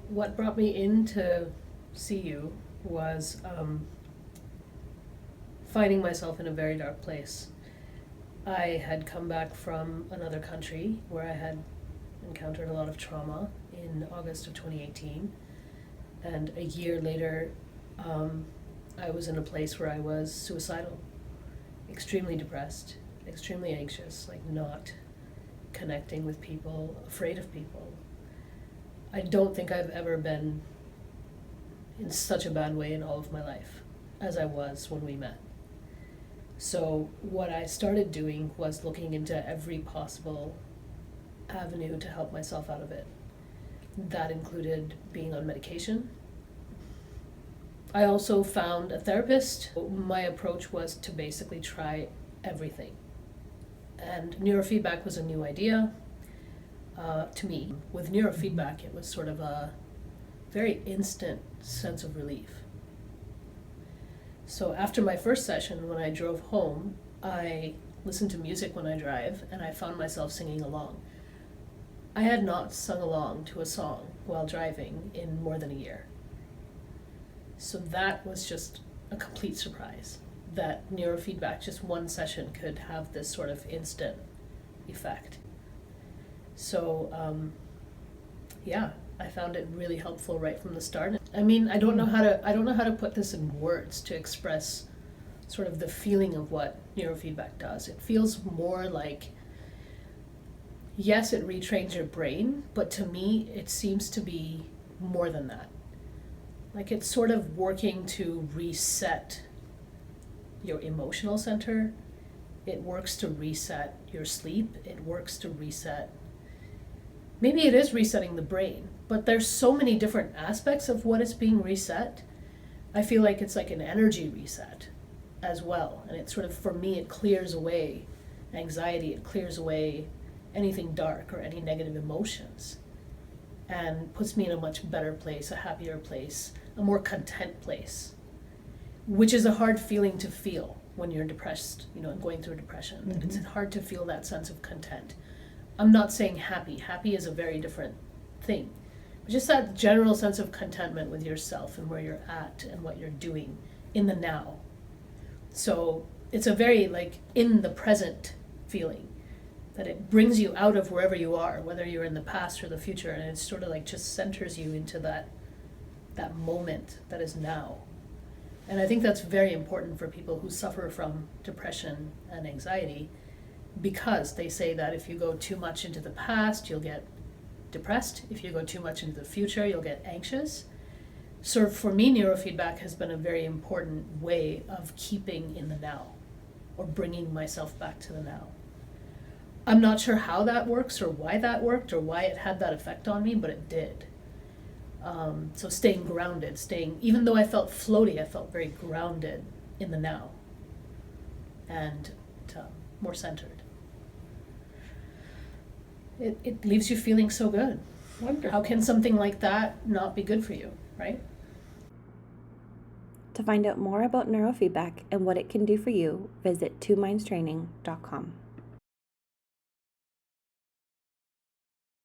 What brought me into CU was finding myself in a very dark place. I had come back from another country where I had encountered a lot of trauma in August of 2018, and a year later I was in a place where I was suicidal, extremely depressed, extremely anxious, like not connecting with people, afraid of people. I don't think I've ever been in such a bad way in all of my life as I was when we met. So what I started doing was looking into every possible avenue to help myself out of it. That included being on medication. I also found a therapist. My approach was to basically try everything. And neurofeedback was a new idea to me. With neurofeedback, it was sort of a very instant sense of relief. So after my first session, when I drove home, I listened to music when I drive, and I found myself singing along. I had not sung along to a song while driving in more than a year. So that was just a complete surprise, that neurofeedback, just one session, could have this sort of instant effect. So I found it really helpful right from the start. I mean, I don't know how to put this in words to express sort of the feeling of what neurofeedback does. It feels more like, yes, it retrains your brain, but to me, it seems to be more than that. Like, it's sort of working to reset your emotional center. It works to reset your sleep. It works to reset. Maybe it is resetting the brain, but there's so many different aspects of what is being reset. I feel like it's like an energy reset as well. And it sort of, for me, it clears away anxiety. It clears away anything dark or any negative emotions, and puts me in a much better place, a happier place, a more content place, which is a hard feeling to feel when you're depressed, and going through depression. Mm-hmm. It's hard to feel that sense of content. I'm not saying happy. Happy is a very different thing. But just that general sense of contentment with yourself and where you're at and what you're doing in the now. So it's a very in the present feeling, that it brings you out of wherever you are, whether you're in the past or the future, and it sort of just centers you into that moment that is now. And I think that's very important for people who suffer from depression and anxiety, because they say that if you go too much into the past, you'll get depressed. If you go too much into the future, you'll get anxious. So for me, neurofeedback has been a very important way of keeping in the now, or bringing myself back to the now. I'm not sure how that works, or why that worked, or why it had that effect on me, but it did. So staying grounded, even though I felt floaty, I felt very grounded in the now, and more centered. It leaves you feeling so good. Wonderful. How can something like that not be good for you, right? To find out more about neurofeedback and what it can do for you, visit twomindstraining.com.